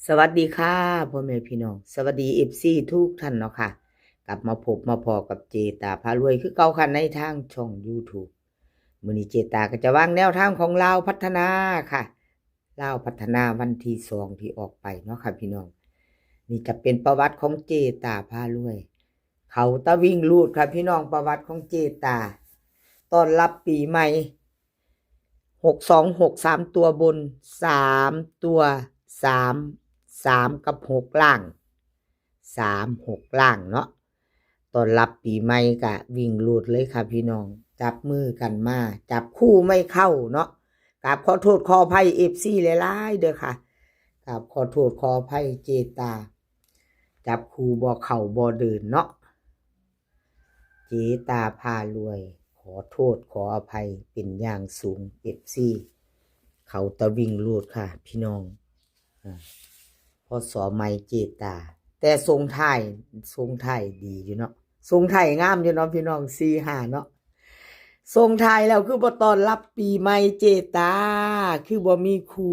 สวัสดีค่ะพ่อแม่พี่น้องสวัสดีFCทุกท่านเนาะค่ะกลับมาพบมาพอกับเจตาพารวยคือเก่าค่ะในทางช่อง YouTube มื้อนี้เจตาก็จะวางแนวทางของลาวพัฒนาค่ะลาวพัฒนาวันที่2ที่ออกไปเนาะค่ะพี่น้องนี่จะเป็นประวัติของเจตาพารวย เขาตะวิ่งลูดค่ะพี่น้องประวัติของเจตาต้อนรับปีใหม่6263ตัวบน3ตัว3กับ6ล่าง6ล่างเนาะต้อนรับปีใหม่กะวิ่งลูดเลยค่ะพี่น้องจับมือกันมาจับคู่ไม่เข้าเนาะกราบขอโทษขออภัย FC หลายๆเด้อค่ะกราบขอโทษขออภัยเจตาจับคู่บ่เข้าบ่เดินเนาะเจตาพารวยขอโทษขออภัยเป็นอย่างสูง FC เขาตะวิ่งลูดค่ะพี่น้องพอสอไม่เจตาแต่ทรงไทยดีอยู่เนาะทรงไทยงามอยู่เนาะพี่น้อง4-5เนาะทรงไทยแล้วคือบ่ต้อนรับปีใหม่เจตาคือบ่มีครู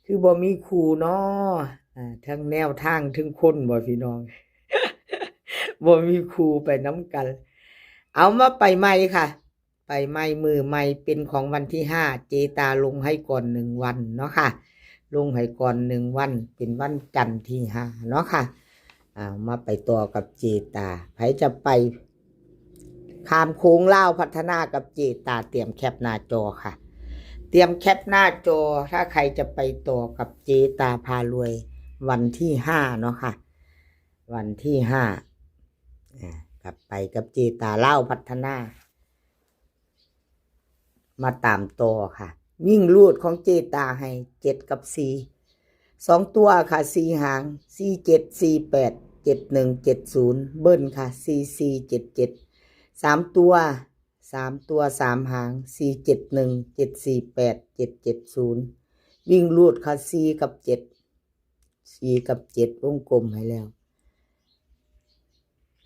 คือบ่มีครูเนาะทั้งแนวทางถึงคนบ่พี่น้อง บ่มีครูไปน้ำกันเอามาไปใหม่ค่ะไปใหม่มือใหม่เป็นของวันที่5เจตาลงให้ก่อน1วันเนาะค่ะลงให้ก่อน1วันเป็นวันจันทร์ที่5เนาะค่ะมาไปต่อกับเจตาใครจะไปข้ามโค้งลาวพัฒนากับเจตาเตรียมแคปหน้าจอค่ะเตรียมแคปหน้าจอถ้าใครจะไปต่อกับเจตาพารวยวันที่5เนาะค่ะวันที่5กลับไปกับเจตาลาวพัฒนามาตามต่อค่ะวิ่งลูดของเจตาให้7กับ4 2ตัวค่ะ4หาง47 48 71 70เบิ้ลค่ะ44 77 3ตัว3หาง471 748 770วิ่งลูดค่ะ4กับ7วงกลมให้แล้ว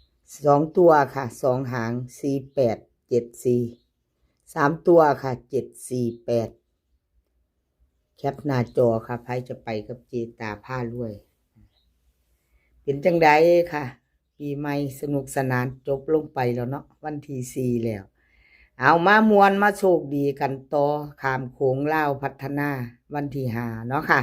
2ตัวค่ะ2หาง48 74 3ตัวค่ะ748แคปหน้าจอค่ะใครจะไปกับเจตาพารวยเป็นจังไดค่ะปีใหม่สนุกสนานจบลงไปแล้วเนาะวันที่4แล้วเอามามวนมาโชคดีกันต่อข้ามโขงลาวพัฒนาวันที่5เนาะค่ะ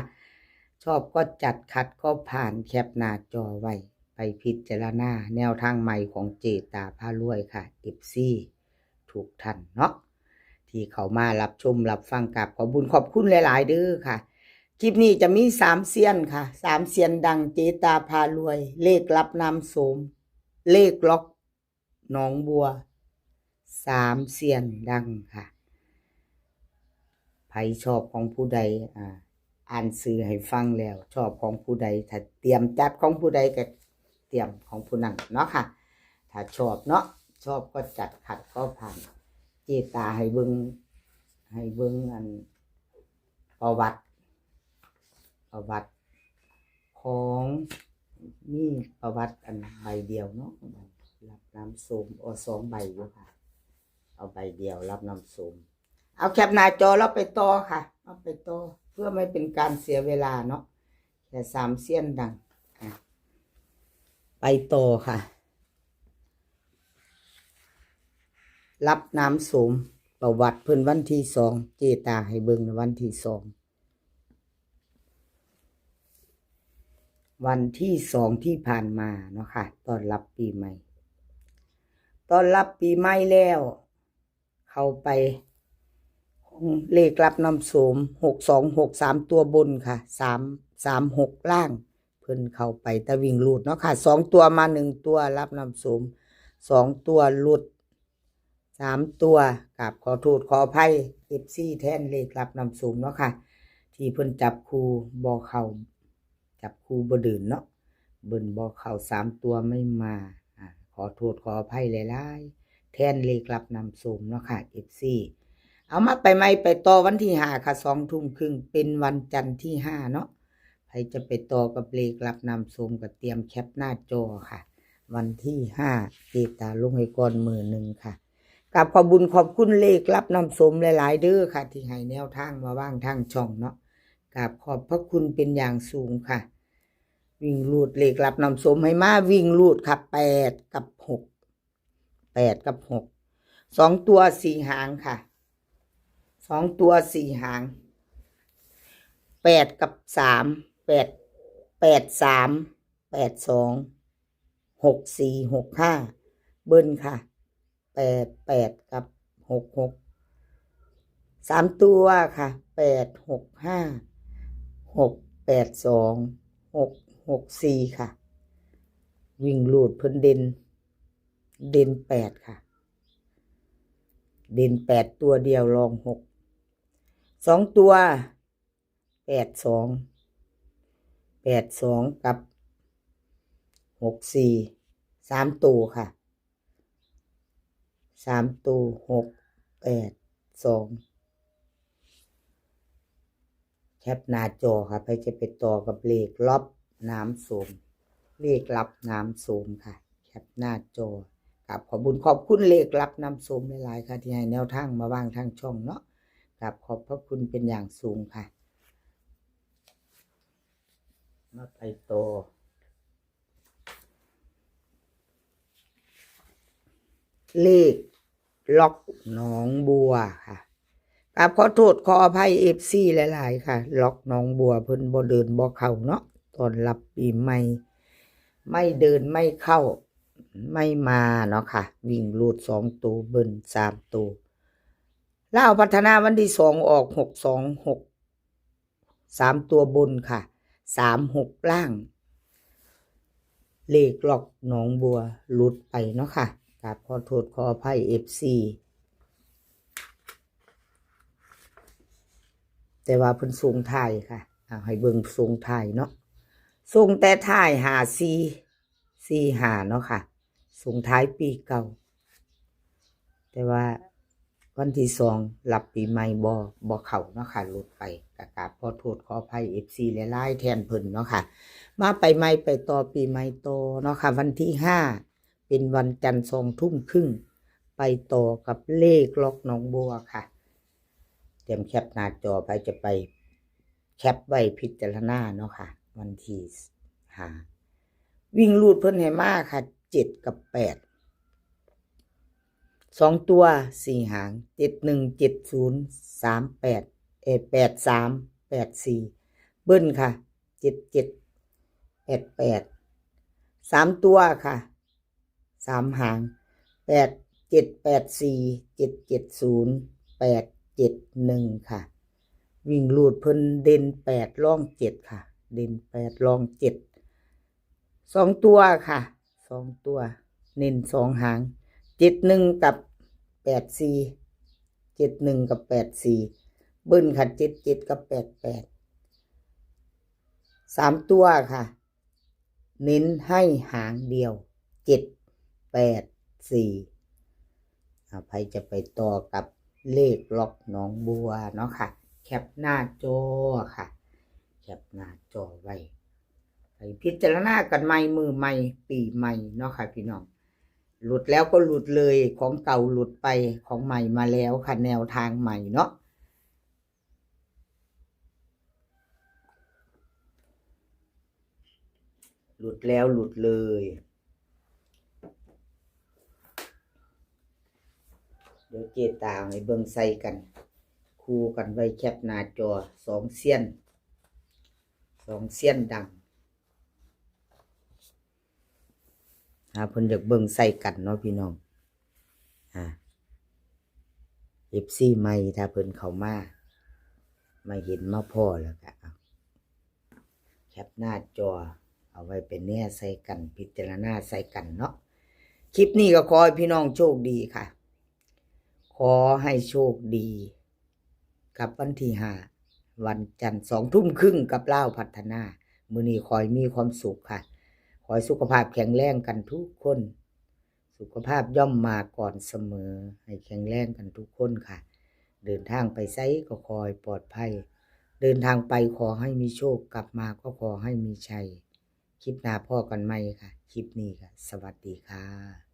ชอบก็จัดขัดก็ผ่านแคปหน้าจอไว้ไปพิจารณาแนวทางใหม่ของเจตาพารวยค่ะ FC ทุกท่านเนาะที่เขามารับชมรับฟังกับขอบคุณหลายๆเด้อค่ะคลิปนี้จะมี3เซียนค่ะ3เซียนดังเจตาพารวยเลขรับน้ำโสมเลขล็อกหนองบัว3เซียนดังค่ะไผชอบของผู้ใดอ่านสื่อให้ฟังแล้วชอบของผู้ใดถ้าเตรียมจัดของผู้ใดก็เตรียมของผู้นั้นเนาะค่ะถ้าชอบเนาะชอบก็จัดขัดก็ผ่านเจตาให้เบิ่งอันประวัติของมีประวัติอันใบเดียวเนาะรับน้ำส้ม2ใบอยู่ค่ะเอาใบเดียวรับน้ำส้มเอาแคปหน้าจอแล้วไปต่อค่ะเอาไปต่อเพื่อไม่เป็นการเสียเวลาเนาะแค่3เสี้ยนดังไปต่อค่ะรับน้ำส้มประวัติเพิ่นวันที่2เจตาให้เบิ่งวันที่2วันที่2ที่ผ่านมาเนาะค่ะต้อนรับปีใหม่แล้วเข้าไปเลขรับน้ำโสม6263ตัวบนค่ะ336ล่างเพิ่นเข้าไปตะวิ่งลูดเนาะค่ะ2ตัวมา1ตัวรับน้ำโสม2ตัวลุด3ตัวกับขอโทษขออภัย FC แทนเลขรับน้ำโสมเนาะค่ะที่เพิ่นจับคู่บ่เข้าจับคู่บ่ดื่นเนาะเบิ่นบ่เข้า3ตัวไม่มาขอโทษขออภัยหลายๆแทนเลขรับน้ำส้มเนาะค่ะ FC เอามาไปใหม่ไปต่อวันที่5ค่ะ20:30นเป็นวันจันทร์ที่5เนาะใครจะไปต่อกับเลขรับน้ำส้มก็เตรียมแคปหน้าจอค่ะวันที่5เจตาลงให้ก่อนมื้อนึงค่ะกับขอบคุณเลขรับน้ำส้มหลายๆเด้อค่ะที่ให้แนวทางมาว่างทางช่องเนาะ กราบขอบพระคุณเป็นอย่างสูงค่ะ วิ่งรูดเลขรับนำสมให้มาวิ่งรูดค่ะ8 กับ 6 8 กับ 6 2 ตัว 4 หางค่ะ2 ตัว 4 หาง8 กับ 3 8 8 3 8 2 6 4 6 5เบิ้ลค่ะ8 8 กับ 6 6 3 ตัวค่ะ8 6 5 6 8 2 6 6 4ค่ะวิ่งรูดเพิ่นเด่น8ค่ะเด่น8ตัวเดียวรอง6 2 ตัว8 2 8 2 กับ 6 4 3 ตัวค่ะ3 ตัว6 8 2แคปหน้าจอค่ะไปจะไปต่อกับเลขลับน้ำโสมเลขลับน้ำโสมค่ะแคปหน้าจอกับขอบคุญขอบคุณเลขลับน้ำโสมหลายๆค่ะที่ให้แนวทางมาวางทางช่องเนาะกับขอบพระคุณเป็นอย่างสูงค่ะมาไปต่อเลขล็อกหนองบัวค่ะกับขอโทษขออภัยFCหลายๆค่ะล็อกหนองบัวเพิ่นบ่เดินบ่เข้าเนาะตอนรับปีใหม่ไม่เดินไม่เข้าไม่มาเนาะค่ะวิ่งรูด2 ตัวเบิ้ล3 ตัวลาวพัฒนาวันที่2ออก626 3 ตัวบนค่ะ36ล่างเลขล็อกหนองบัวหลุดไปเนาะค่ะกับขอโทษขออภัย FC แต่ว่าเพิ่นส่งท้ายค่ะให้เบิ่งส่งท้ายเนาะส่งแต่ท้าย5445เนาะค่ะส่งท้ายปีเก่าแต่ว่าวันที่2รับปีใหม่บ่เข้าเนาะค่ะหลุดไปก็กราบขอโทษขออภัย FC หลายๆแทนเพิ่นเนาะค่ะมาไปใหม่ไปต่อปีใหม่ต่อเนาะค่ะวันที่5เป็นวันจันทร์20:30ไปต่อกับเลขล็อกหนองบัวค่ะเตรียมแคปหน้าจอไปจะไปแคปไว้พิจารณาเนาะค่ะวันที่5วิ่งรูดเพิ่นให้มาค่ะ7 กับ 8 2 ตัว4 หาง71 70 38 83 84เบิ้ลค่ะ77 88 3 ตัวค่ะ3 หาง8 7 84 770 871ค่ะวิ่งรูดเพิ่นเด่น8ร่อง7ค่ะเด่น8ร่อง7 2 ตัวค่ะ2 ตัวเน้น2 หาง71 กับ 84 71 กับ 84เบิ้ลค่ะ77 กับ 88 3 ตัวค่ะเน้นให้หางเดียว7 8 4ใครจะไปต่อกับเลขล็อกหนองบัวเนาะค่ะแคปหน้าจอค่ะแคปหน้าจอไว้ไปพิจารณากันใหม่มือใหม่ปีใหม่เนาะค่ะพี่น้องหลุดแล้วก็หลุดเลยของเก่าหลุดไปของใหม่มาแล้วค่ะแนวทางใหม่เนาะหลุดแล้วหลุดเลยเดี๋ยวเจตาให้เบิ่งใส่กันคู่กันไว้แคปหน้าจอ2 เสี้ยนดังเพิ่นอยากเบิ่งใส่กันเนาะพี่น้องFC ใหม่ถ้าเพิ่นเข้ามาเห็นมาพอแล้วก็แคปหน้าจอเอาไว้เป็นแน่ใส่กันพิจารณาใส่กันเนาะคลิปนี้ก็ขอให้พี่น้องโชคดีค่ะขอให้โชคดีกับวันที่5วันจันทร์20:30กับลาวพัฒนามื้อนี้ขอให้มีความสุขค่ะขอให้สุขภาพแข็งแรงกันทุกคนสุขภาพย่อมมาก่อนเสมอให้แข็งแรงกันทุกคนค่ะเดินทางไปไสก็ขอให้ปลอดภัยเดินทางไปขอให้มีโชคกลับมาก็ขอให้มีชัยคลิปหน้าพ่อกันใหม่ค่ะคลิปนี้ค่ะสวัสดีค่ะ